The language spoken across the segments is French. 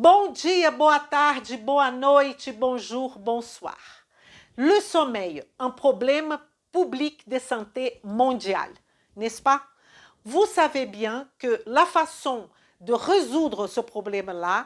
Bom dia, boa tarde, boa noite, bonjour, bonsoir. Le sommeil, un problème public de santé mondial, n'est-ce pas? Vous savez bien que la façon de résoudre ce problème-là,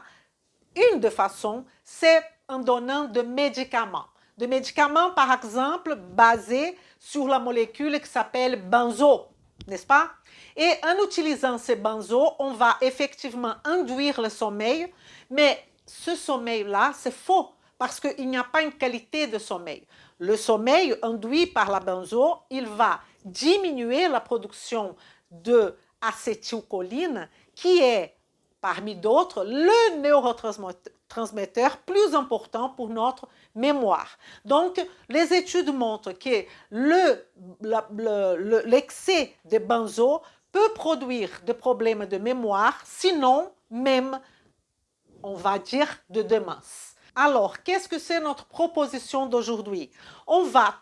une des façons, c'est en donnant des médicaments. Des médicaments, par exemple, basés sur la molécule qui s'appelle benzo, n'est-ce pas? Et en utilisant ces benzos, on va effectivement induire le sommeil, mais ce sommeil-là, c'est faux, parce qu'il n'y a pas une qualité de sommeil. Le sommeil induit par la benzo, il va diminuer la production de acétylcholine, qui est parmi d'autres, le neurotransmetteur plus important pour notre mémoire. Donc, les études montrent que l'excès de benzo peut produire des problèmes de mémoire, sinon même, on va dire, de démence. Alors, qu'est-ce que c'est notre proposition d'aujourd'hui? On va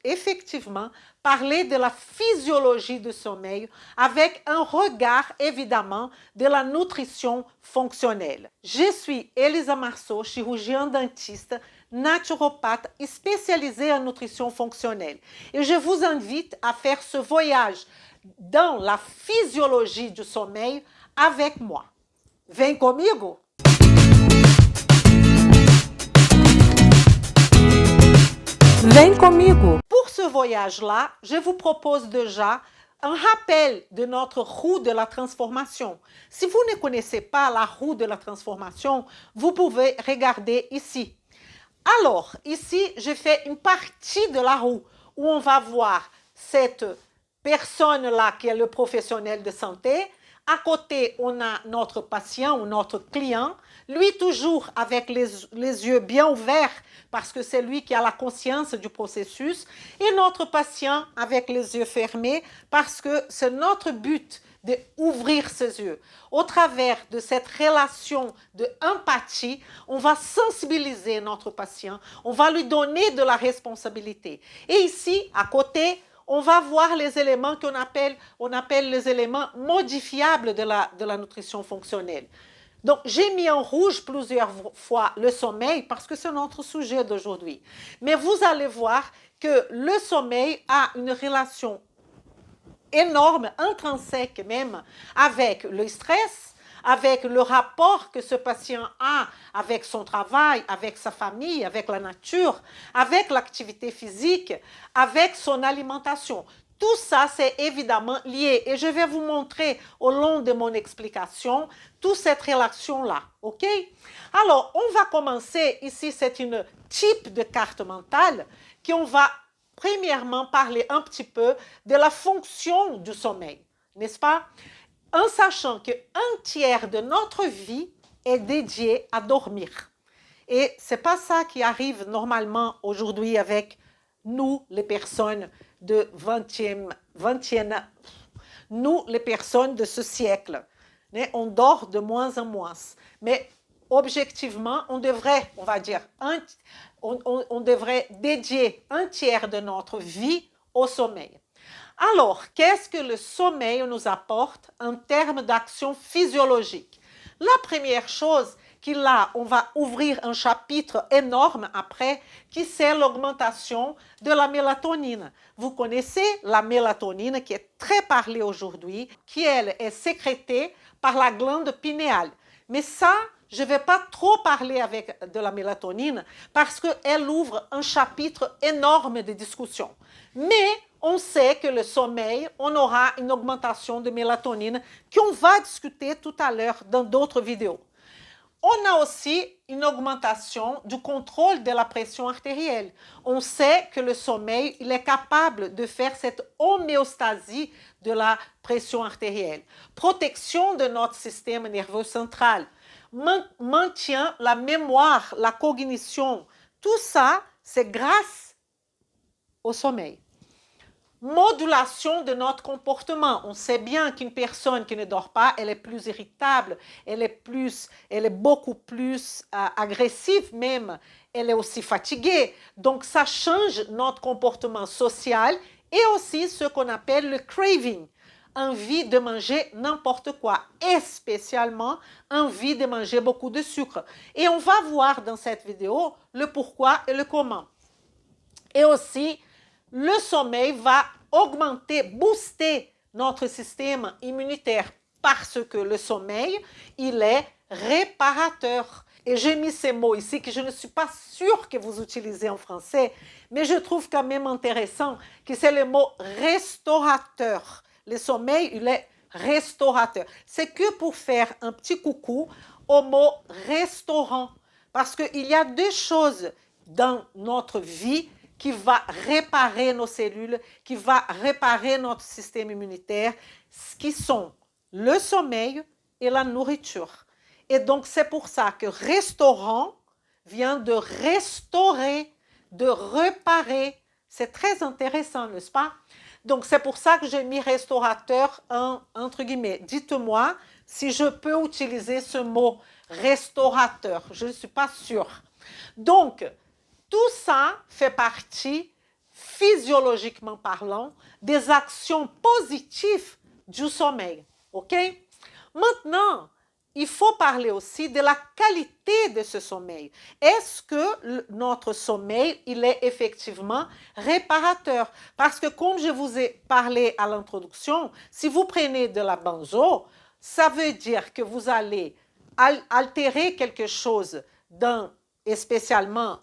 effectivement parler de la physiologie du sommeil avec un regard évidemment de la nutrition fonctionnelle. Je suis Elisa Marceau, chirurgien dentiste, naturopathe et spécialisée en nutrition fonctionnelle. Et je vous invite à faire ce voyage dans la physiologie du sommeil avec moi. Vem comigo? Vem comigo! Pour ce voyage-là, je vous propose déjà un rappel de notre roue de la transformation. Si vous ne connaissez pas la roue de la transformation, vous pouvez regarder ici. Alors, ici, je fais une partie de la roue où on va voir cette personne-là qui est le professionnel de santé. À côté, on a notre patient ou notre client, lui toujours avec les yeux bien ouverts parce que c'est lui qui a la conscience du processus, et notre patient avec les yeux fermés parce que c'est notre but d'ouvrir ses yeux. Au travers de cette relation d'empathie, on va sensibiliser notre patient, on va lui donner de la responsabilité. Et ici, à côté, on va voir les éléments qu'on appelle les éléments modifiables de la nutrition fonctionnelle. Donc, j'ai mis en rouge plusieurs fois le sommeil parce que c'est notre sujet d'aujourd'hui. Mais vous allez voir que le sommeil a une relation énorme, intrinsèque même, avec le stress, avec le rapport que ce patient a avec son travail, avec sa famille, avec la nature, avec l'activité physique, avec son alimentation. Tout ça, c'est évidemment lié et je vais vous montrer au long de mon explication toute cette relation-là, ok? Alors, on va commencer, ici c'est une type de carte mentale qu'on va premièrement parler un petit peu de la fonction du sommeil, n'est-ce pas? En sachant qu'un tiers de notre vie est dédié à dormir. Et ce n'est pas ça qui arrive normalement aujourd'hui avec nous, les personnes de 20e, nous, les personnes de ce siècle. On dort de moins en moins. Mais objectivement, on devrait, on va dire, on devrait dédier un tiers de notre vie au sommeil. Alors, qu'est-ce que le sommeil nous apporte en termes d'action physiologique? La première chose on va ouvrir un chapitre énorme après, qui c'est l'augmentation de la mélatonine. Vous connaissez la mélatonine qui est très parlée aujourd'hui, qui elle est sécrétée par la glande pinéale. Mais ça, je ne vais pas trop parler de la mélatonine parce qu'elle ouvre un chapitre énorme de discussion. Mais on sait que le sommeil, on aura une augmentation de mélatonine qu'on va discuter tout à l'heure dans d'autres vidéos. On a aussi une augmentation du contrôle de la pression artérielle. On sait que le sommeil, il est capable de faire cette homéostasie de la pression artérielle. Protection de notre système nerveux central. Maintient la mémoire, la cognition. Tout ça, c'est grâce au sommeil. Modulation de notre comportement. On sait bien qu'une personne qui ne dort pas, elle est plus irritable, elle est beaucoup plus agressive même, elle est aussi fatiguée. Donc, ça change notre comportement social et aussi ce qu'on appelle le craving. envie de manger n'importe quoi, et spécialement envie de manger beaucoup de sucre. Et on va voir dans cette vidéo le pourquoi et le comment. Et aussi, le sommeil va augmenter, booster notre système immunitaire parce que le sommeil, il est réparateur. Et j'ai mis ces mots ici que je ne suis pas sûre que vous utilisez en français, mais je trouve quand même intéressant que c'est le mot restaurateur. Le sommeil, il est restaurateur. C'est que pour faire un petit coucou au mot restaurant, parce qu'il y a deux choses dans notre vie qui va réparer nos cellules, qui va réparer notre système immunitaire, qui sont le sommeil et la nourriture. Et donc, c'est pour ça que restaurant vient de restaurer, de réparer. C'est très intéressant, n'est-ce pas? Donc, c'est pour ça que j'ai mis restaurateur entre guillemets. Dites-moi si je peux utiliser ce mot restaurateur. Je ne suis pas sûre. Donc, tout ça fait partie, physiologiquement parlant, des actions positives du sommeil. OK? Maintenant, il faut parler aussi de la qualité de ce sommeil. Est-ce que notre sommeil, il est effectivement réparateur? Parce que comme je vous ai parlé à l'introduction, si vous prenez de la benzo, ça veut dire que vous allez altérer quelque chose et spécialement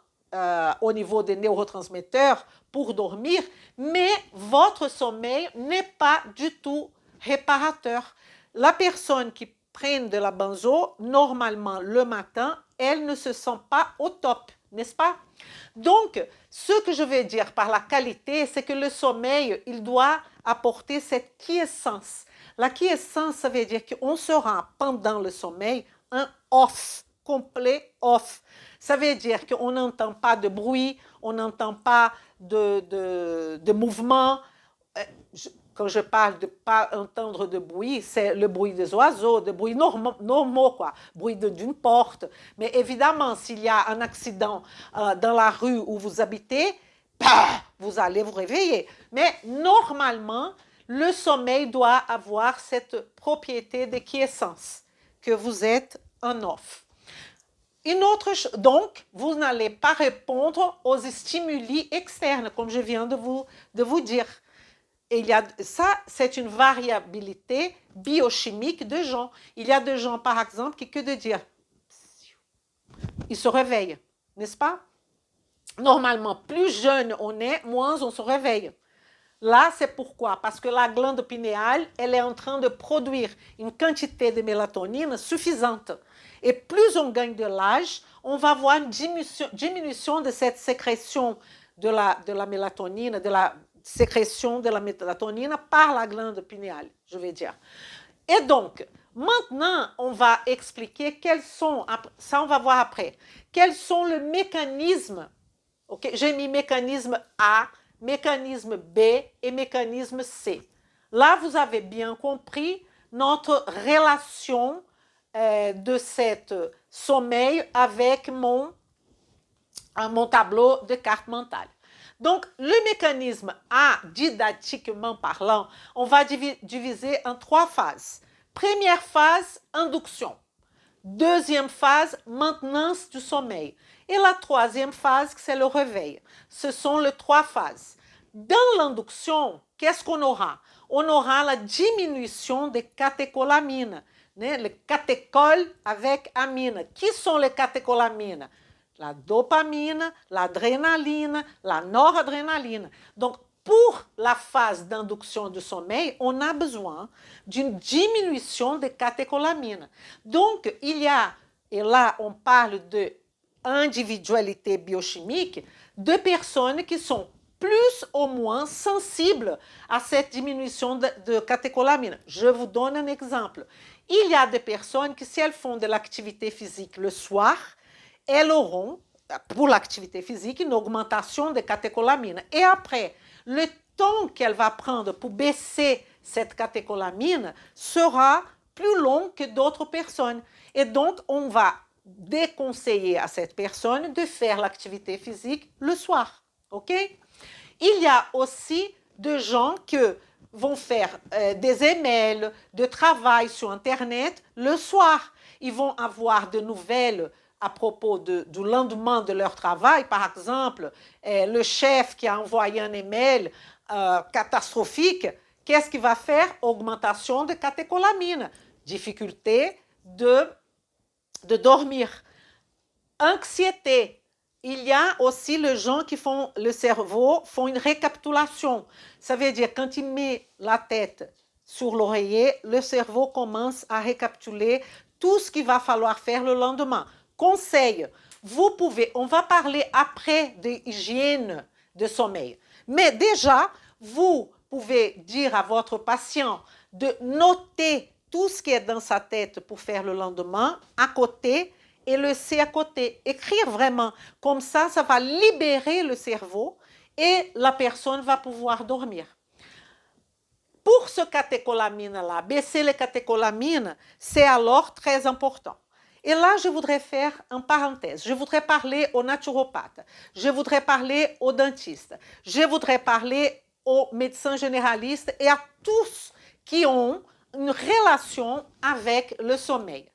au niveau des neurotransmetteurs pour dormir, mais votre sommeil n'est pas du tout réparateur. La personne qui prend de la benzo, normalement le matin, elle ne se sent pas au top, n'est-ce pas? Donc, ce que je veux dire par la qualité, c'est que le sommeil, il doit apporter cette quiescence. La quiescence, ça veut dire qu'on sera pendant le sommeil un off, complet off. Ça veut dire qu'on n'entend pas de bruit, on n'entend pas de mouvement. Quand je parle de ne pas entendre de bruit, c'est le bruit des oiseaux, de bruits normaux, quoi. Bruit d'une porte. Mais évidemment, s'il y a un accident dans la rue où vous habitez, vous allez vous réveiller. Mais normalement, le sommeil doit avoir cette propriété de quiescence, que vous êtes un off. Une autre chose, donc, vous n'allez pas répondre aux stimuli externes, comme je viens de vous dire. Et ça, c'est une variabilité biochimique de gens. Il y a des gens, par exemple, qui, que de dire, ils se réveillent, n'est-ce pas? Normalement, plus jeune on est, moins on se réveille. Là, c'est pourquoi? Parce que la glande pinéale, elle est en train de produire une quantité de mélatonine suffisante. Et plus on gagne de l'âge, on va voir une diminution de cette sécrétion de la mélatonine, de la sécrétion de la mélatonine par la glande pinéale, je vais dire. Et donc, maintenant, on va expliquer quels sont, ça on va voir après, quels sont les mécanismes. Okay? J'ai mis mécanisme A, mécanisme B et mécanisme C. Là, vous avez bien compris notre relation de cet sommeil avec mon tableau de carte mentale. Donc, le mécanisme A, didactiquement parlant, on va diviser en 3 phases. Première phase, induction. Deuxième phase, maintenance du sommeil. Et la troisième phase, c'est le réveil. Ce sont les 3 phases. Dans l'induction, qu'est-ce qu'on aura? On aura la diminution des catécholamines. Les catéchols avec amine. Qui sont les catécholamines? La dopamine, l'adrénaline, la noradrénaline. Donc, pour la phase d'induction du sommeil, on a besoin d'une diminution des catécholamines. Donc, il y a, et là on parle d'individualité biochimique, de personnes qui sont plus ou moins sensibles à cette diminution de catécholamines. Je vous donne un exemple. Il y a des personnes qui, si elles font de l'activité physique le soir, elles auront, pour l'activité physique, une augmentation de catécholamines. Et après, le temps qu'elle va prendre pour baisser cette catécholamine sera plus long que d'autres personnes. Et donc, on va déconseiller à cette personne de faire l'activité physique le soir. OK? Il y a aussi des gens que vont faire des emails de travail sur Internet le soir. Ils vont avoir de nouvelles à propos du lendemain de leur travail. Par exemple, le chef qui a envoyé un email catastrophique, qu'est-ce qu'il va faire? Augmentation de catécholamine, difficulté de dormir, anxiété. Il y a aussi les gens qui font le cerveau, font une récapitulation. Ça veut dire quand il met la tête sur l'oreiller, le cerveau commence à récapituler tout ce qu'il va falloir faire le lendemain. Conseil, vous pouvez, on va parler après de hygiène de sommeil, mais déjà, vous pouvez dire à votre patient de noter tout ce qui est dans sa tête pour faire le lendemain à côté et laisser à côté. Écrire vraiment, comme ça va libérer le cerveau et la personne va pouvoir dormir. Pour ce catécholamine-là, baisser les catécholamines, c'est alors très important. Et là, je voudrais faire une parenthèse. Je voudrais parler aux naturopathes, je voudrais parler aux dentistes, je voudrais parler aux médecins généralistes et à tous qui ont une relation avec le sommeil.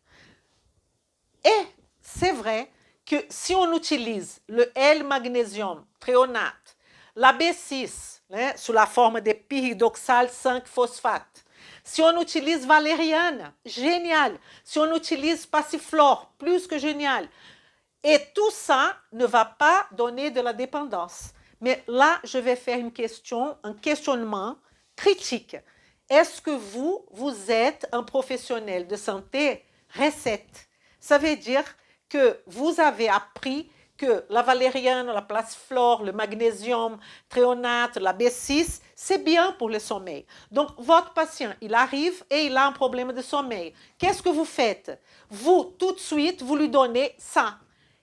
Et c'est vrai que si on utilise le L-magnésium thréonate, la B6, sous la forme de pyridoxal 5-phosphate, si on utilise valériane, génial. Si on utilise passiflore, plus que génial. Et tout ça ne va pas donner de la dépendance. Mais là, je vais faire un questionnement critique. Est-ce que vous êtes un professionnel de santé recette? Ça veut dire que vous avez appris que la valériane, la passiflore, le magnésium, thréonate, la B6, c'est bien pour le sommeil. Donc, votre patient, il arrive et il a un problème de sommeil. Qu'est-ce que vous faites? Vous, tout de suite, vous lui donnez ça.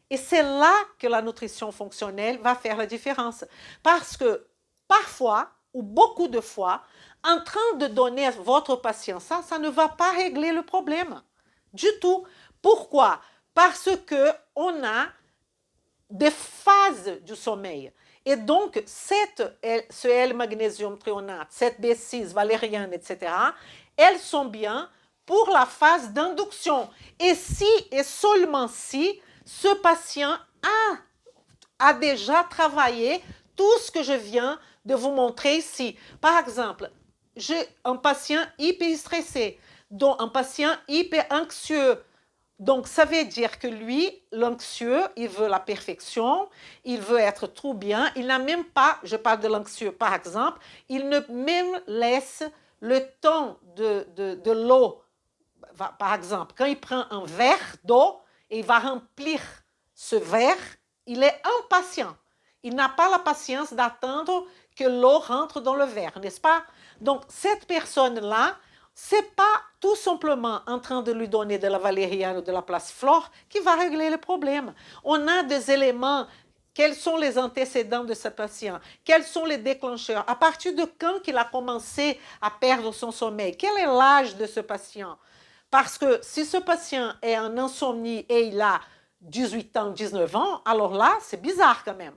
Et c'est là que la nutrition fonctionnelle va faire la différence. Parce que parfois, ou beaucoup de fois, en train de donner à votre patient ça, ça ne va pas régler le problème. Du tout. Pourquoi? Parce qu'on a des phases du sommeil. Et donc, ce L-magnésium thréonate, cette B6, valériane, etc., elles sont bien pour la phase d'induction. Et si et seulement si ce patient a déjà travaillé tout ce que je viens de vous montrer ici. Par exemple, j'ai un patient hyper stressé, donc un patient hyper anxieux. Donc, ça veut dire que lui, l'anxieux, il veut la perfection, il veut être tout bien, il n'a même pas, je parle de l'anxieux par exemple, il ne même laisse le temps de l'eau. Par exemple, quand il prend un verre d'eau et il va remplir ce verre, il est impatient. Il n'a pas la patience d'attendre que l'eau rentre dans le verre, n'est-ce pas? Donc, cette personne-là, c'est pas tout simplement en train de lui donner de la valériane ou de la passiflore qui va régler le problème. On a des éléments. Quels sont les antécédents de ce patient? Quels sont les déclencheurs? À partir de quand il a commencé à perdre son sommeil? Quel est l'âge de ce patient? Parce que si ce patient est en insomnie et il a 18 ans, 19 ans, alors là, c'est bizarre quand même.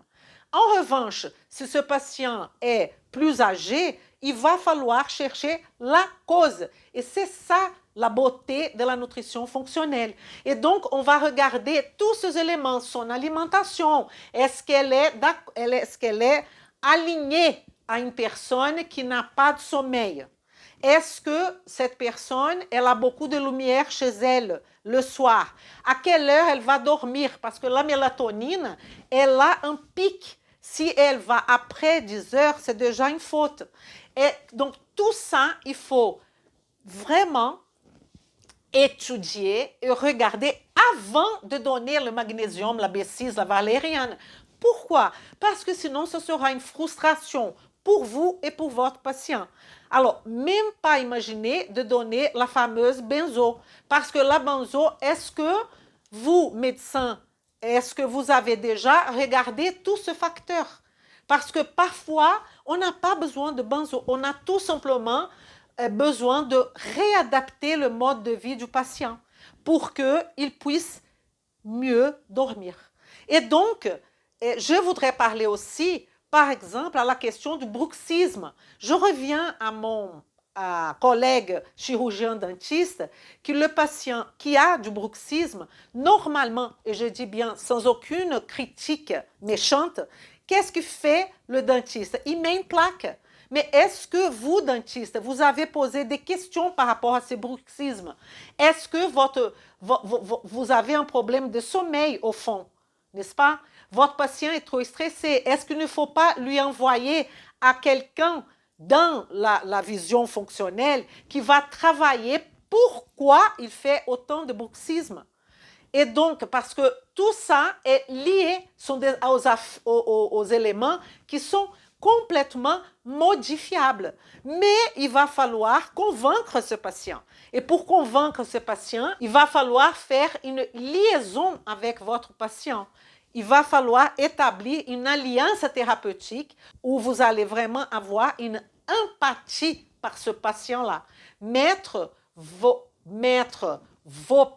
En revanche, si ce patient est plus âgé, il va falloir chercher la cause. Et c'est ça la beauté de la nutrition fonctionnelle. Et donc, on va regarder tous ces éléments, son alimentation. Est-ce qu'elle est alignée à une personne qui n'a pas de sommeil? Est-ce que cette personne, elle a beaucoup de lumière chez elle le soir? À quelle heure elle va dormir? Parce que la mélatonine, elle a un pic. Si elle va après 10 heures, c'est déjà une faute. Et donc, tout ça, il faut vraiment étudier et regarder avant de donner le magnésium, la B6, la valériane. Pourquoi? Parce que sinon, ce sera une frustration pour vous et pour votre patient. Alors, même pas imaginer de donner la fameuse benzo. Parce que la benzo, est-ce que vous, médecins, est-ce que vous avez déjà regardé tout ce facteur? Parce que parfois, on n'a pas besoin de benzo. On a tout simplement besoin de réadapter le mode de vie du patient pour qu'il puisse mieux dormir. Et donc, je voudrais parler aussi par exemple, à la question du bruxisme. Je reviens à mon collègue chirurgien dentiste, que le patient qui a du bruxisme, normalement, et je dis bien sans aucune critique méchante, qu'est-ce que fait le dentiste? Il met une plaque. Mais est-ce que vous, dentiste, vous avez posé des questions par rapport à ce bruxisme? Est-ce que vous avez un problème de sommeil au fond? N'est-ce pas? Votre patient est trop stressé. Est-ce qu'il ne faut pas lui envoyer à quelqu'un dans la vision fonctionnelle qui va travailler pourquoi il fait autant de bruxisme? Et donc, parce que tout ça est lié aux éléments qui sont complètement modifiables. Mais il va falloir convaincre ce patient. Et pour convaincre ce patient, il va falloir faire une liaison avec votre patient. Il va falloir établir une alliance thérapeutique où vous allez vraiment avoir une empathie par ce patient-là. Mettre vos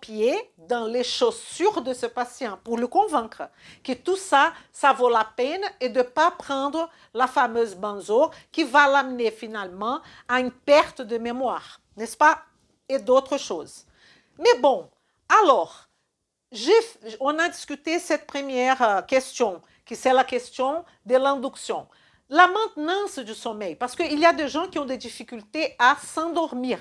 pieds dans les chaussures de ce patient pour le convaincre que tout ça, ça vaut la peine et de ne pas prendre la fameuse benzo qui va l'amener finalement à une perte de mémoire, n'est-ce pas? Et d'autres choses. Mais bon, alors, on a discuté cette première question, qui c'est la question de l'induction. La maintenance du sommeil, parce qu'il y a des gens qui ont des difficultés à s'endormir,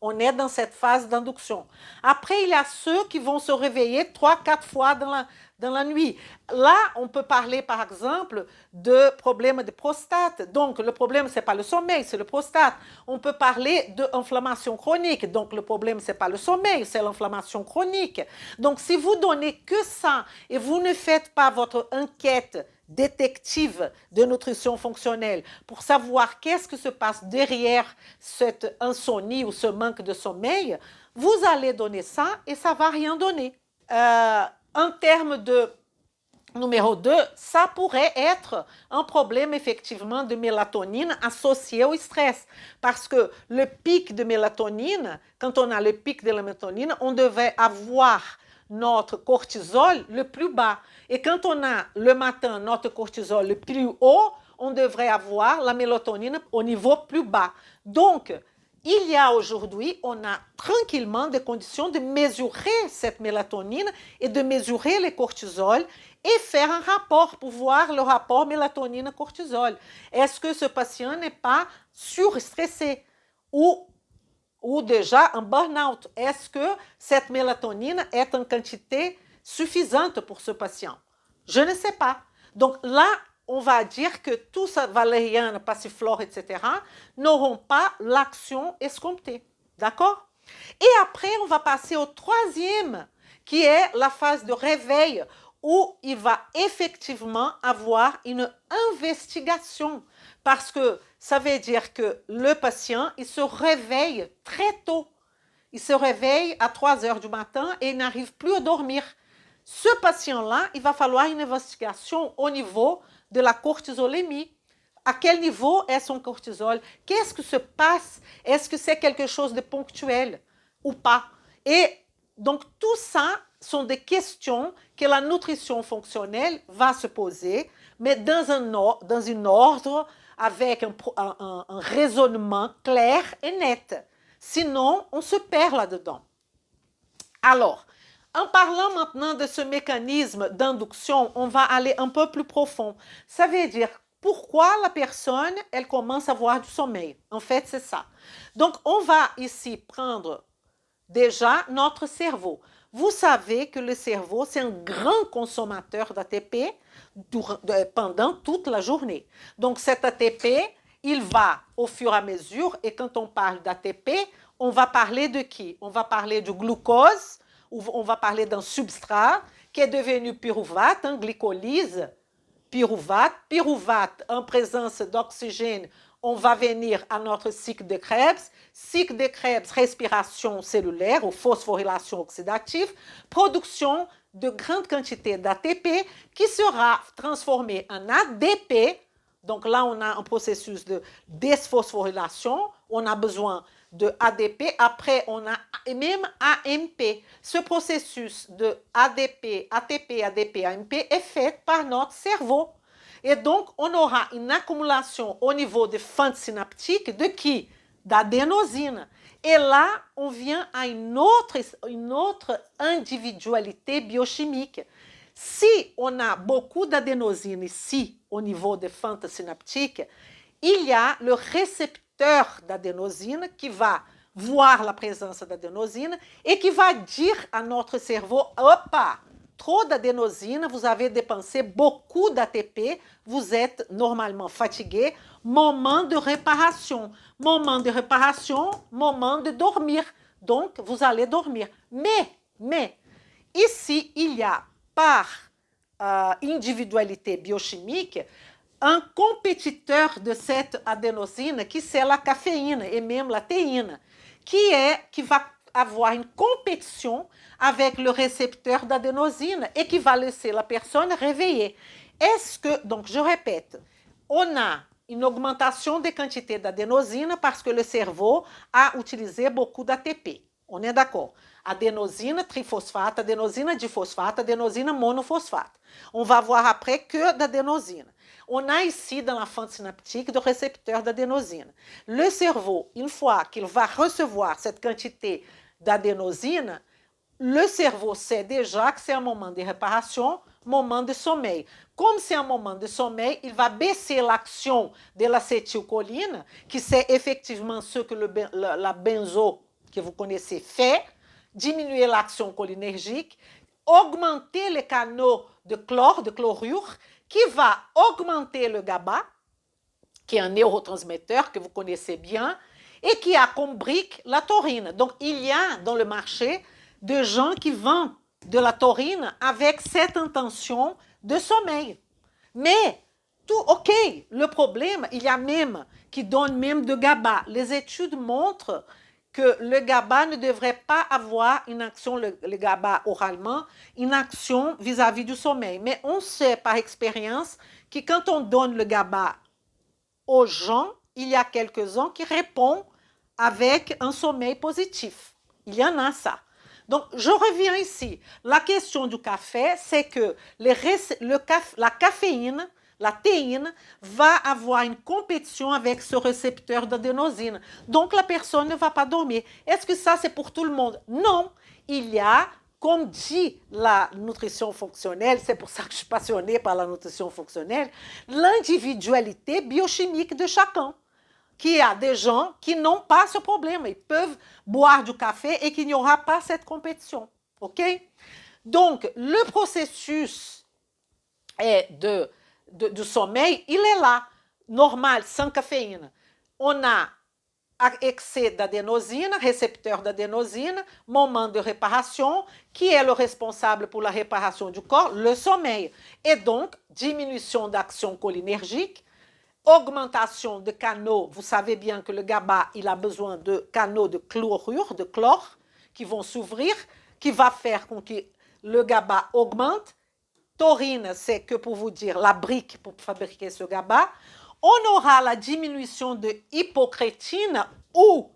on est dans cette phase d'induction. Après, il y a ceux qui vont se réveiller 3-4 fois dans la nuit. Là, on peut parler, par exemple, de problèmes de prostate. Donc, le problème, ce n'est pas le sommeil, c'est le prostate. On peut parler d'inflammation chronique. Donc, le problème, ce n'est pas le sommeil, c'est l'inflammation chronique. Donc, si vous donnez que ça et vous ne faites pas votre enquête détective de nutrition fonctionnelle pour savoir qu'est-ce qui se passe derrière cette insomnie ou ce manque de sommeil, vous allez donner ça et ça ne va rien donner. En termes de numéro 2, ça pourrait être un problème effectivement de mélatonine associé au stress. Parce que le pic de mélatonine, quand on a le pic de la mélatonine, on devait avoir notre cortisol le plus bas. Et quand on a le matin notre cortisol le plus haut, on devrait avoir la mélatonine au niveau plus bas. Donc, il y a aujourd'hui, on a tranquillement des conditions de mesurer cette mélatonine et de mesurer les cortisols et faire un rapport pour voir le rapport mélatonine-cortisol. Est-ce que ce patient n'est pas surstressé ou déjà un burn-out? Est-ce que cette mélatonine est en quantité suffisante pour ce patient? Je ne sais pas. Donc là, on va dire que tout ça, valériane, passiflore, etc., n'auront pas l'action escomptée. D'accord? Et après, on va passer au troisième, qui est la phase de réveil, où il va effectivement avoir une investigation. Parce que ça veut dire que le patient, il se réveille très tôt. Il se réveille à 3 heures du matin et il n'arrive plus à dormir. Ce patient-là, il va falloir une investigation au niveau de la cortisolémie. À quel niveau est son cortisol? Qu'est-ce qui se passe? Est-ce que c'est quelque chose de ponctuel ou pas? Et donc, tout ça sont des questions que la nutrition fonctionnelle va se poser, mais dans un ordre, avec un raisonnement clair et net. Sinon, on se perd là-dedans. Alors, en parlant maintenant de ce mécanisme d'induction, on va aller un peu plus profond. Ça veut dire pourquoi la personne, elle commence à avoir du sommeil. En fait, c'est ça. Donc, on va ici prendre déjà notre cerveau. Vous savez que le cerveau, c'est un grand consommateur d'ATP pendant toute la journée. Donc, cet ATP, il va au fur et à mesure, et quand on parle d'ATP, on va parler de qui? On va parler du glucose, ou on va parler d'un substrat qui est devenu pyruvate, glycolyse, pyruvate en présence d'oxygène, on va venir à notre cycle de Krebs. Cycle de Krebs, respiration cellulaire ou phosphorylation oxydative, production de grandes quantités d'ATP qui sera transformé en ADP. Donc là, on a un processus de désphosphorylation. On a besoin de ADP. Après, on a même AMP. Ce processus de ADP, ATP, ADP, AMP est fait par notre cerveau. Et donc, on aura une accumulation au niveau des fentes synaptiques de qui? D'adénosine. Et là, on vient à une autre individualité biochimique. Si on a beaucoup d'adénosine ici, au niveau des fentes synaptiques, il y a le récepteur d'adénosine qui va voir la présence d'adénosine et qui va dire à notre cerveau, opa, trop d'adénosine, vous avez dépensé beaucoup d'ATP, vous êtes normalement fatigué, moment de réparation. Moment de réparation, moment de dormir. Donc, vous allez dormir. Mais, ici, il y a par individualité biochimique un compétiteur de cette adénosine qui c'est la caféine et même la théine, qui va avoir une compétition avec le récepteur d'adénosine et qui va laisser la personne réveillée. Est-ce que, donc je répète, on a une augmentation des quantités d'adénosine parce que le cerveau a utilisé beaucoup d'ATP. On est d'accord? Adénosine triphosphate, adénosine diphosphate, adénosine monophosphate. On va voir après que d'adénosine. On a ici dans la fente synaptique de récepteurs d'adénosine. Le cerveau, une fois qu'il va recevoir cette quantité d'adénosine, le cerveau sait déjà que c'est un moment de réparation, moment de sommeil. Comme c'est un moment de sommeil, il va baisser l'action de l'acétylcholine, qui c'est effectivement ce que la benzo que vous connaissez fait, diminuer l'action cholinergique, augmenter les canaux de chlorure, qui va augmenter le GABA, qui est un neurotransmetteur que vous connaissez bien, et qui a comme brique la taurine. Donc, il y a dans le marché de gens qui vendent de la taurine avec cette intention de sommeil. Mais, tout, ok, le problème, il y a même qui donnent même de GABA. Les études montrent que le GABA ne devrait pas avoir une action, le GABA oralement, une action vis-à-vis du sommeil. Mais on sait par expérience que quand on donne le GABA aux gens, il y a quelques-uns qui répondent avec un sommeil positif. Il y en a ça. Donc, je reviens ici. La question du café, c'est que la caféine, la théine, va avoir une compétition avec ce récepteur d'adénosine. Donc, la personne ne va pas dormir. Est-ce que ça, c'est pour tout le monde? Non. Il y a, comme dit la nutrition fonctionnelle, c'est pour ça que je suis passionnée par la nutrition fonctionnelle, l'individualité biochimique de chacun. Qu'il y a des gens qui n'ont pas ce problème. Ils peuvent boire du café et qu'il n'y aura pas cette compétition. OK? Donc, le processus du sommeil, il est là, normal, sans caféine. On a excès d'adénosine, récepteur d'adénosine, moment de réparation, qui est le responsable pour la réparation du corps? Le sommeil. Et donc, diminution d'action cholinergique, augmentation de canaux, vous savez bien que le GABA, il a besoin de canaux de chlorure, de chlore, qui vont s'ouvrir, qui va faire que le GABA augmente. Taurine, c'est que pour vous dire la brique pour fabriquer ce GABA. On aura la diminution de hypocrétine ou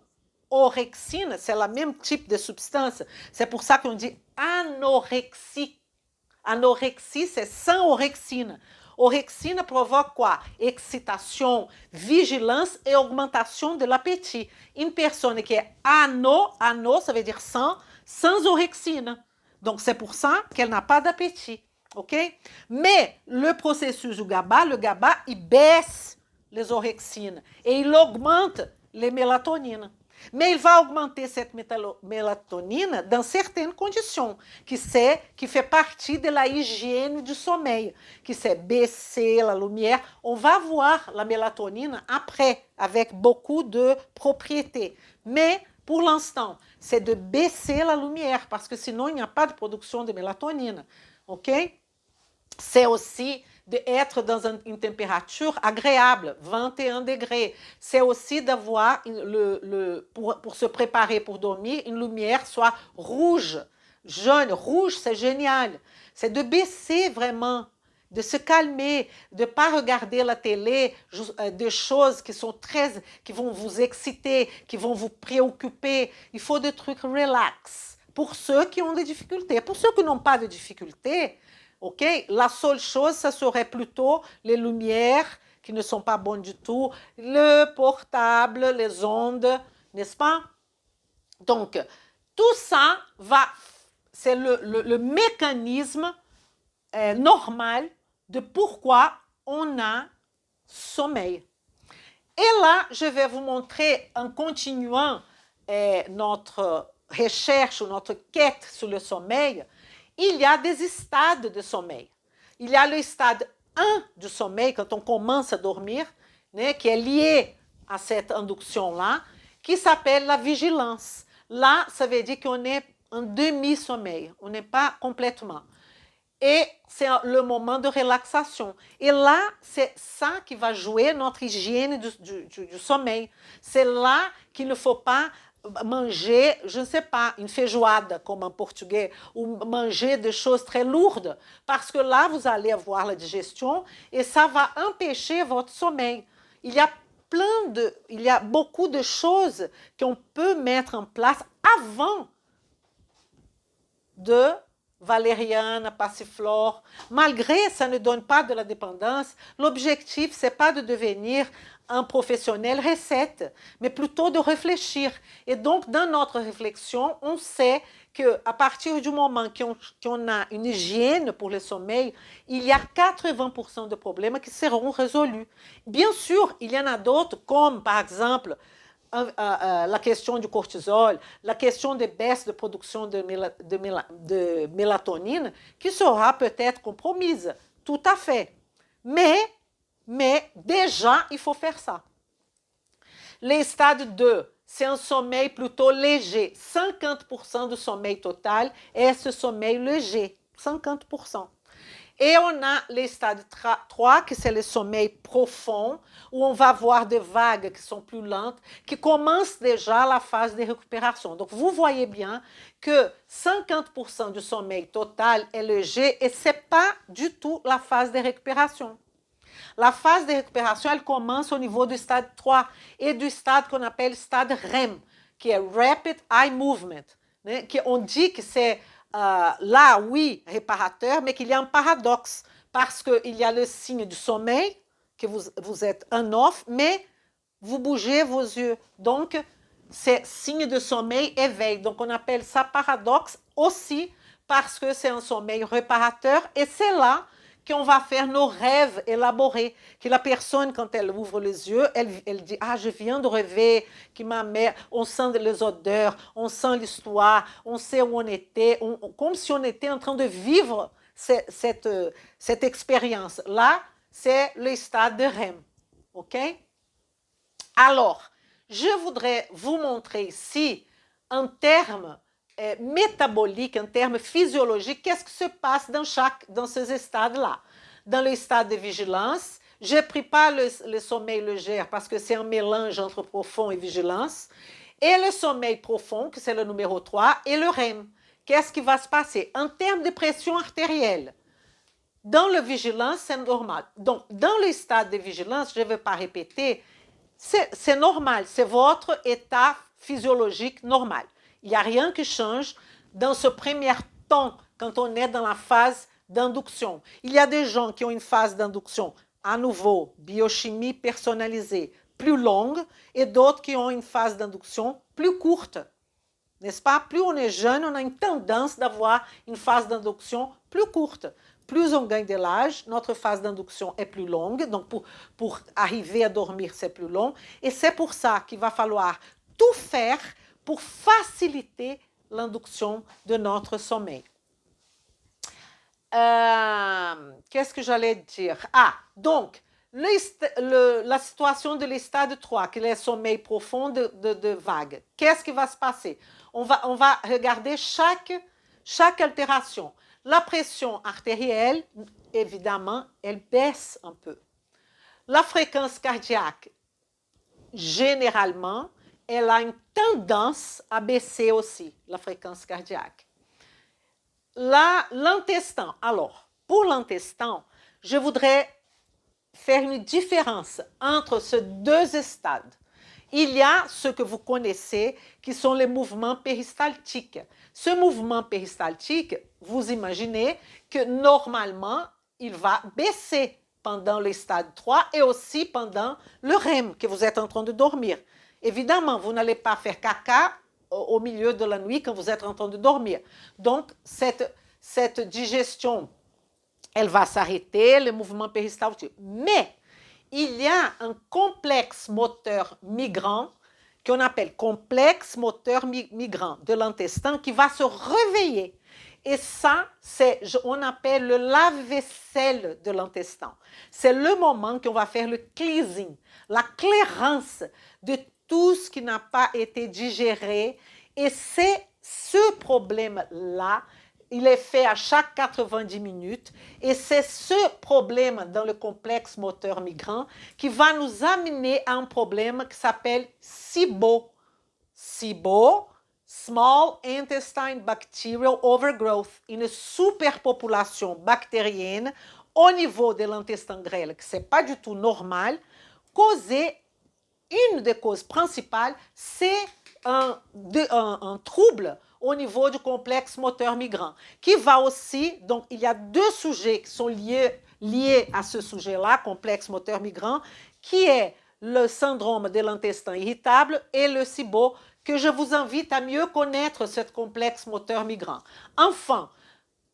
orexine, c'est le même type de substance. C'est pour ça qu'on dit anorexie. Anorexie, c'est sans orexine. Orexine provoque quoi? Excitation, vigilance et augmentation de l'appétit. Une personne qui est ano, ça veut dire sans orexine. Donc, c'est pour ça qu'elle n'a pas d'appétit. OK? Mais le processus du GABA, le GABA, il baisse les orexines et il augmente les mélatonines. Mais il va augmenter cette mélatonine dans certaines conditions, qui fait partie de la hygiène du sommeil, qui c'est baisser la lumière. On va voir la mélatonine après, avec beaucoup de propriétés. Mais pour l'instant, c'est de baisser la lumière, parce que sinon, il n'y a pas de production de mélatonine. OK? C'est aussi d'être dans une température agréable, 21 degrés. C'est aussi d'avoir, pour se préparer pour dormir, une lumière soit rouge, jaune. Rouge, c'est génial. C'est de baisser vraiment, de se calmer, de ne pas regarder la télé, des choses qui vont vous exciter, qui vont vous préoccuper. Il faut des trucs relax. Pour ceux qui ont des difficultés. Pour ceux qui n'ont pas de difficultés, OK? La seule chose, ça serait plutôt les lumières qui ne sont pas bonnes du tout, le portable, les ondes, n'est-ce pas? Donc, tout ça c'est le mécanisme normal de pourquoi on a sommeil. Et là, je vais vous montrer en continuant notre recherche ou notre quête sur le sommeil, il y a des stades de sommeil. Il y a le stade 1 du sommeil, quand on commence à dormir, né, qui est lié à cette induction-là, qui s'appelle la vigilance. Là, ça veut dire qu'on est en demi-sommeil, on n'est pas complètement. Et c'est le moment de relaxation. Et là, c'est ça qui va jouer notre hygiène du sommeil. C'est là qu'il ne faut pas manger, je ne sais pas, une feijoada, comme en portugais, ou manger des choses très lourdes, parce que là, vous allez avoir la digestion et ça va empêcher votre sommeil. Il y a beaucoup de choses qu'on peut mettre en place avant de valériane, passiflore. Malgré ça ne donne pas de la dépendance, l'objectif, c'est pas de devenir un professionnel recette, mais plutôt de réfléchir. Et donc, dans notre réflexion, on sait qu'à partir du moment qu'on a une hygiène pour le sommeil, il y a 80% de problèmes qui seront résolus. Bien sûr, il y en a d'autres, comme par exemple la question du cortisol, la question des baisses de production de mélatonine, qui sera peut-être compromise, tout à fait. Mais déjà, il faut faire ça. Les stades 2, c'est un sommeil plutôt léger. 50% du sommeil total est ce sommeil léger, 50%. Et on a les stades 3, qui c'est le sommeil profond, où on va avoir des vagues qui sont plus lentes, qui commencent déjà la phase de récupération. Donc, vous voyez bien que 50% du sommeil total est léger et ce n'est pas du tout la phase de récupération. La phase de récupération, elle commence au niveau du stade 3 et du stade qu'on appelle stade REM, qui est Rapid Eye Movement. Né? On dit que c'est là, oui, réparateur, mais qu'il y a un paradoxe, parce qu'il y a le signe du sommeil, que vous êtes un off, mais vous bougez vos yeux. Donc, c'est signe de sommeil, éveil. Donc, on appelle ça paradoxe aussi, parce que c'est un sommeil réparateur, et c'est là qu'on va faire nos rêves élaborés, que la personne, quand elle ouvre les yeux, elle dit « Ah, je viens de rêver que ma mère… » On sent les odeurs, on sent l'histoire, on sait où on était, comme si on était en train de vivre cette expérience. Là, c'est le stade de REM. OK? Alors, je voudrais vous montrer ici, en termes métabolique, en termes physiologiques, qu'est-ce qui se passe dans ces stades-là. Dans le stade de vigilance, je n'ai pris pas le sommeil léger parce que c'est un mélange entre profond et vigilance, et le sommeil profond, que c'est le numéro 3, et le REM. Qu'est-ce qui va se passer? En termes de pression artérielle, dans le vigilance, c'est normal. Donc, dans le stade de vigilance, je ne vais pas répéter, c'est normal, c'est votre état physiologique normal. Il n'y a rien qui change dans ce premier temps quand on est dans la phase d'induction. Il y a des gens qui ont une phase d'induction, à nouveau, biochimie personnalisée, plus longue, et d'autres qui ont une phase d'induction plus courte. N'est-ce pas? Plus on est jeune, on a une tendance d'avoir une phase d'induction plus courte. Plus on gagne de l'âge, notre phase d'induction est plus longue, donc pour arriver à dormir, c'est plus long. Et c'est pour ça qu'il va falloir tout faire pour faciliter l'induction de notre sommeil. Qu'est-ce que j'allais dire? Ah, donc, la situation de l'estade 3, qui est le sommeil profond de vague. Qu'est-ce qui va se passer? On va regarder chaque altération. La pression artérielle, évidemment, elle baisse un peu. La fréquence cardiaque, généralement, elle a une tendance à baisser aussi, la fréquence cardiaque. L'intestin. Alors, pour l'intestin, je voudrais faire une différence entre ces deux stades. Il y a ce que vous connaissez qui sont les mouvements péristaltiques. Ce mouvement péristaltique, vous imaginez que normalement, il va baisser pendant les stades 3 et aussi pendant le REM que vous êtes en train de dormir. Évidemment, vous n'allez pas faire caca au milieu de la nuit quand vous êtes en train de dormir. Donc, cette digestion, elle va s'arrêter, le mouvement péristaltique. Mais il y a un complexe moteur migrant qu'on appelle complexe moteur migrant de l'intestin qui va se réveiller. Et ça, on appelle le lave-vaisselle de l'intestin. C'est le moment qu'on va faire le cleansing, la clairance de tout ce qui n'a pas été digéré. Et c'est ce problème-là, il est fait à chaque 90 minutes et c'est ce problème dans le complexe moteur migrant qui va nous amener à un problème qui s'appelle SIBO. SIBO, Small Intestine Bacterial Overgrowth, une superpopulation bactérienne au niveau de l'intestin grêle, que ce n'est pas du tout normal, une des causes principales, c'est un trouble au niveau du complexe moteur migrant, qui va aussi, donc il y a deux sujets qui sont liés à ce sujet-là, complexe moteur migrant, qui est le syndrome de l'intestin irritable et le SIBO, que je vous invite à mieux connaître ce complexe moteur migrant. Enfin,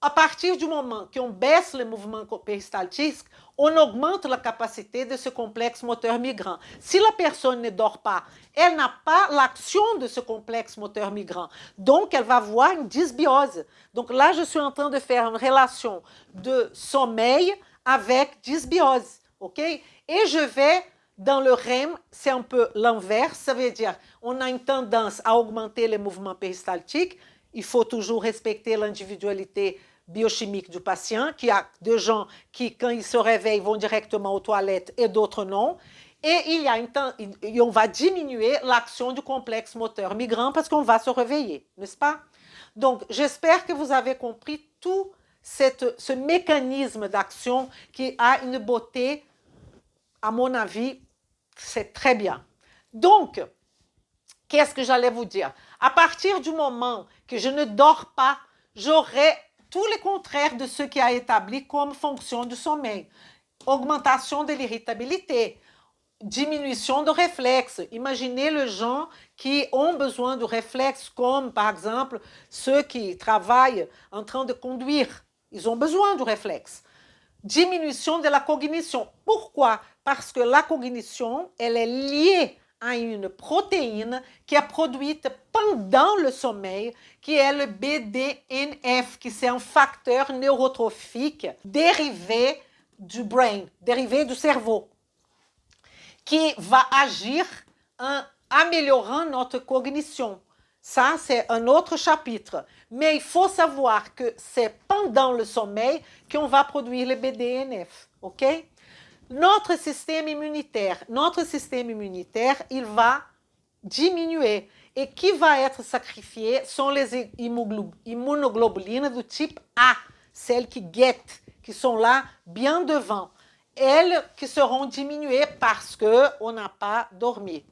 à partir du moment qu'on baisse le mouvement péristaltique, on augmente la capacité de ce complexe moteur migrant. Si la personne ne dort pas, elle n'a pas l'action de ce complexe moteur migrant. Donc, elle va avoir une dysbiose. Donc là, je suis en train de faire une relation de sommeil avec dysbiose. OK? Et je vais, dans le REM, c'est un peu l'inverse. Ça veut dire, on a une tendance à augmenter les mouvements péristaltiques. Il faut toujours respecter l'individualité biochimique du patient, qu'il y a des gens qui, quand ils se réveillent, vont directement aux toilettes et d'autres non. Et on va diminuer l'action du complexe moteur migrant parce qu'on va se réveiller, n'est-ce pas? Donc, j'espère que vous avez compris tout ce mécanisme d'action qui a une beauté, à mon avis, c'est très bien. Donc, qu'est-ce que j'allais vous dire? À partir du moment que je ne dors pas, j'aurai tout le contraire de ce qui a établi comme fonction du sommeil. Augmentation de l'irritabilité, diminution de réflexes. Imaginez les gens qui ont besoin de réflexes, comme par exemple ceux qui travaillent en train de conduire. Ils ont besoin du réflexe. Diminution de la cognition. Pourquoi? Parce que la cognition, elle est liée à une protéine qui est produite pendant le sommeil, qui est le BDNF, qui c'est un facteur neurotrophique dérivé du brain, dérivé du cerveau, qui va agir en améliorant notre cognition. Ça, c'est un autre chapitre. Mais il faut savoir que c'est pendant le sommeil qu'on va produire le BDNF, OK? Notre système immunitaire, il va diminuer. Et qui va être sacrifié sont les immunoglobulines du type A, celles qui guettent, qui sont là bien devant. Elles qui seront diminuées parce qu'on n'a pas dormi.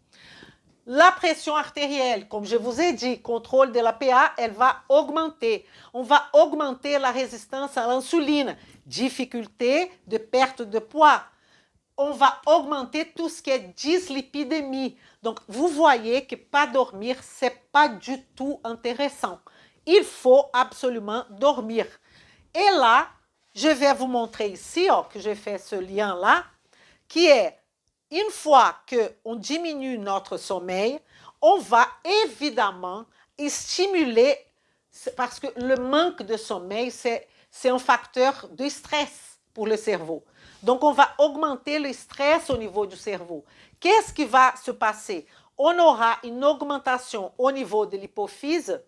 La pression artérielle, comme je vous ai dit, contrôle de la PA, elle va augmenter. On va augmenter la résistance à l'insuline, difficulté de perte de poids. On va augmenter tout ce qui est dyslipidémie. Donc, vous voyez que pas dormir, ce n'est pas du tout intéressant. Il faut absolument dormir. Et là, je vais vous montrer ici, que j'ai fait ce lien-là, qui est, une fois qu'on diminue notre sommeil, on va évidemment stimuler, parce que le manque de sommeil, c'est un facteur de stress pour le cerveau. Donc, on va augmenter le stress au niveau du cerveau. Qu'est-ce qui va se passer? On aura une augmentation au niveau de l'hypophyse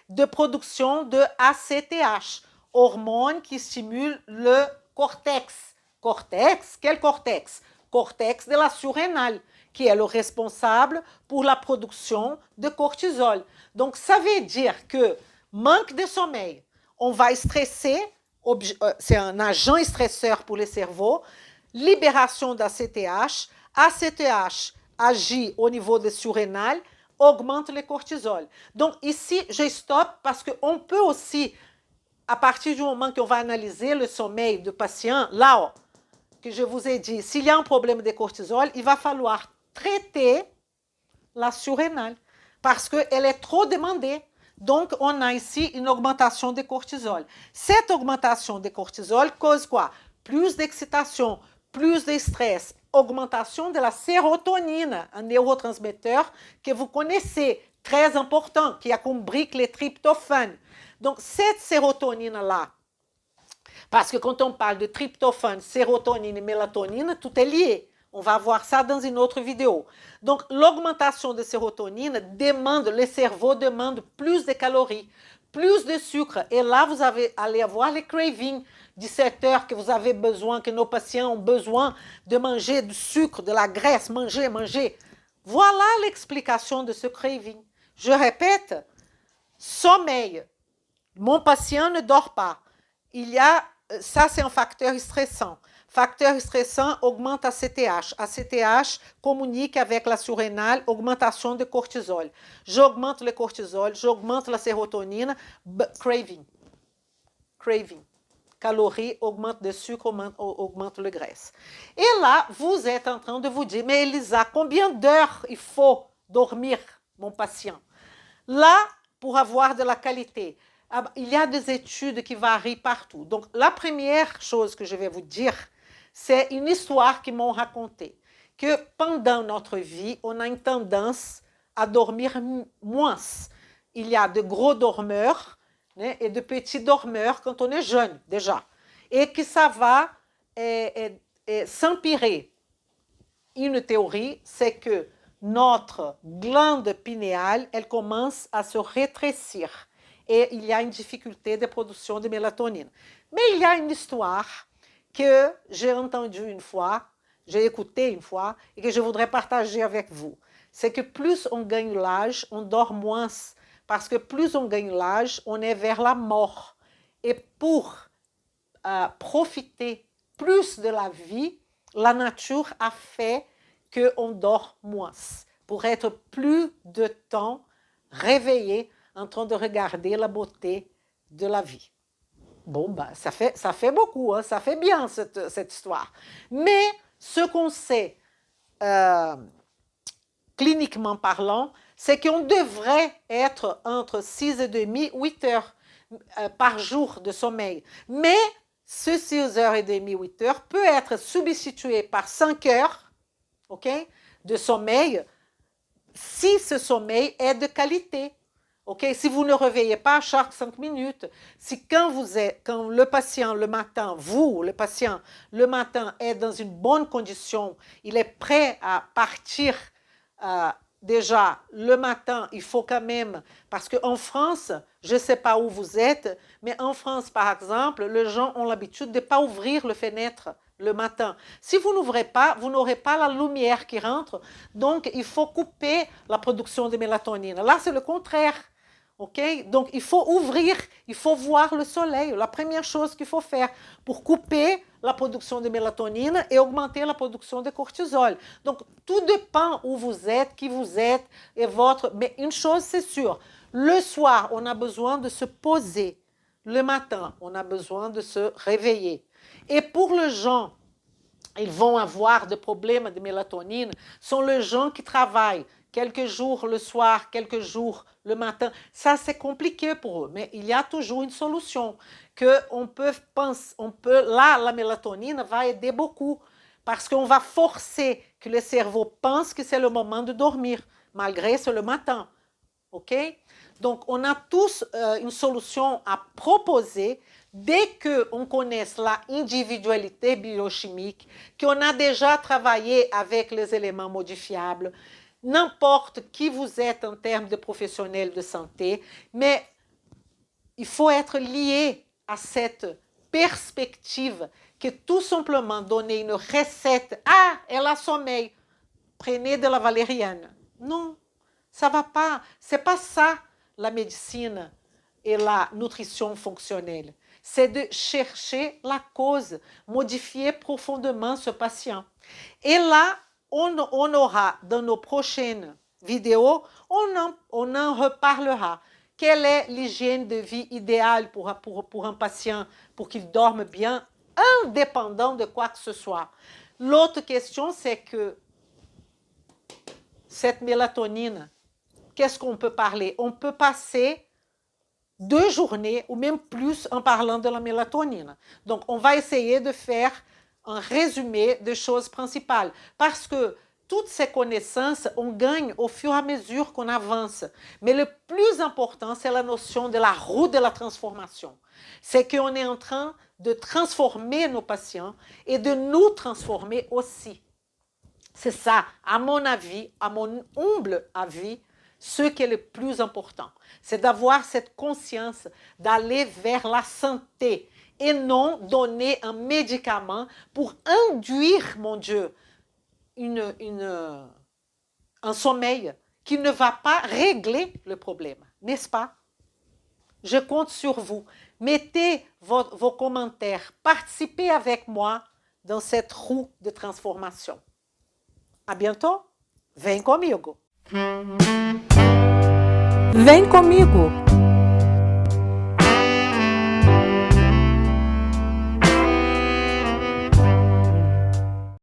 de production de ACTH, hormone qui stimule le cortex. Cortex, quel cortex? Cortex de la surrénale, qui est le responsable pour la production de cortisol. Donc, ça veut dire que manque de sommeil, on va stresser, c'est un agent stresseur pour le cerveau, libération d'ACTH, ACTH agit au niveau des surrénales, augmente le cortisol. Donc ici, je stoppe parce qu'on peut aussi, à partir du moment qu'on va analyser le sommeil du patient, là, que je vous ai dit, s'il y a un problème de cortisol, il va falloir traiter la surrénale parce qu'elle est trop demandée. Donc, on a ici une augmentation de cortisol. Cette augmentation de cortisol cause quoi? Plus d'excitation, plus de stress, augmentation de la sérotonine, un neurotransmetteur que vous connaissez, très important, qui a comme brique les tryptophane. Donc, cette sérotonine-là, parce que quand on parle de tryptophane, sérotonine et mélatonine, tout est lié. On va voir ça dans une autre vidéo. Donc, l'augmentation de sérotonine demande, le cerveau demande plus de calories, plus de sucre. Et là, vous allez avoir les cravings, 17 heures que vous avez besoin, que nos patients ont besoin de manger du sucre, de la graisse, manger, manger. Voilà l'explication de ce craving. Je répète, sommeil. Mon patient ne dort pas. Ça c'est un facteur stressant. Facteur stressant augmente ACTH. ACTH communique avec la surrénale, augmentation de cortisol. J'augmente le cortisol, j'augmente la sérotonine, craving. Craving. Calories augmente le sucre, augmente le graisse. Et là, vous êtes en train de vous dire, mais Elisa, combien d'heures il faut dormir, mon patient? Là, pour avoir de la qualité, il y a des études qui varient partout. Donc, la première chose que je vais vous dire, c'est une histoire qu'ils m'ont racontée, que pendant notre vie, on a une tendance à dormir moins. Il y a de gros dormeurs, né, et de petits dormeurs quand on est jeune, déjà. Et que ça va s'empirer. Une théorie, c'est que notre glande pinéale, elle commence à se rétrécir et il y a une difficulté de production de mélatonine. Mais il y a une histoire que j'ai entendue une fois, j'ai écoutée une fois et que je voudrais partager avec vous. C'est que plus on gagne l'âge, on dort moins parce que plus on gagne l'âge, on est vers la mort. Et pour profiter plus de la vie, la nature a fait qu'on dort moins, pour être plus de temps réveillé en train de regarder la beauté de la vie. Bon, ben, ça fait beaucoup, hein, ça fait bien cette histoire. Mais ce qu'on sait, cliniquement parlant, c'est qu'on devrait être entre 6h30 et 8 heures par jour de sommeil. Mais ce 6h30, 8 heures peut être substitué par 5 heures, okay, de sommeil, si ce sommeil est de qualité. Okay? Si vous ne réveillez pas chaque 5 minutes, si quand le patient le matin, le patient le matin est dans une bonne condition, il est prêt à partir déjà le matin, il faut quand même, parce qu'en France, je ne sais pas où vous êtes, mais en France par exemple, les gens ont l'habitude de ne pas ouvrir les fenêtres le matin. Si vous n'ouvrez pas, vous n'aurez pas la lumière qui rentre, donc il faut couper la production de mélatonine. Là, c'est le contraire. Okay? Donc, il faut ouvrir, il faut voir le soleil. La première chose qu'il faut faire pour couper la production de mélatonine et augmenter la production de cortisol. Donc, tout dépend où vous êtes, qui vous êtes et votre... Mais une chose, c'est sûr, le soir, on a besoin de se poser. Le matin, on a besoin de se réveiller. Et pour les gens, ils vont avoir des problèmes de mélatonine, sont les gens qui travaillent quelques jours le soir, quelques jours le matin. Ça, c'est compliqué pour eux, mais il y a toujours une solution qu'on peut penser, là, la mélatonine va aider beaucoup parce qu'on va forcer que le cerveau pense que c'est le moment de dormir, malgré c'est le matin. OK? Donc, on a tous une solution à proposer dès qu'on connaisse la individualité biochimique, qu'on a déjà travaillé avec les éléments modifiables, n'importe qui vous êtes en termes de professionnels de santé, mais il faut être lié à cette perspective que tout simplement donner une recette, elle a sommeil, prenez de la valériane. Non, ça ne va pas. Ce n'est pas ça la médecine et la nutrition fonctionnelle. C'est de chercher la cause, modifier profondément ce patient. Et là, on aura dans nos prochaines vidéos, on en reparlera. Quelle est l'hygiène de vie idéale pour un patient, pour qu'il dorme bien, indépendant de quoi que ce soit? L'autre question, c'est que cette mélatonine, qu'est-ce qu'on peut parler? On peut passer 2 journées ou même plus en parlant de la mélatonine. Donc, on va essayer de faire un résumé des choses principales parce que toutes ces connaissances, on gagne au fur et à mesure qu'on avance. Mais le plus important, c'est la notion de la roue de la transformation. C'est qu'on est en train de transformer nos patients et de nous transformer aussi. C'est ça, à mon avis, à mon humble avis, ce qui est le plus important. C'est d'avoir cette conscience d'aller vers la santé et non donner un médicament pour induire, mon Dieu, un sommeil qui ne va pas régler le problème, n'est-ce pas? Je compte sur vous. Mettez vos commentaires, participez avec moi dans cette roue de transformation. À bientôt. Vem comigo. Vem comigo.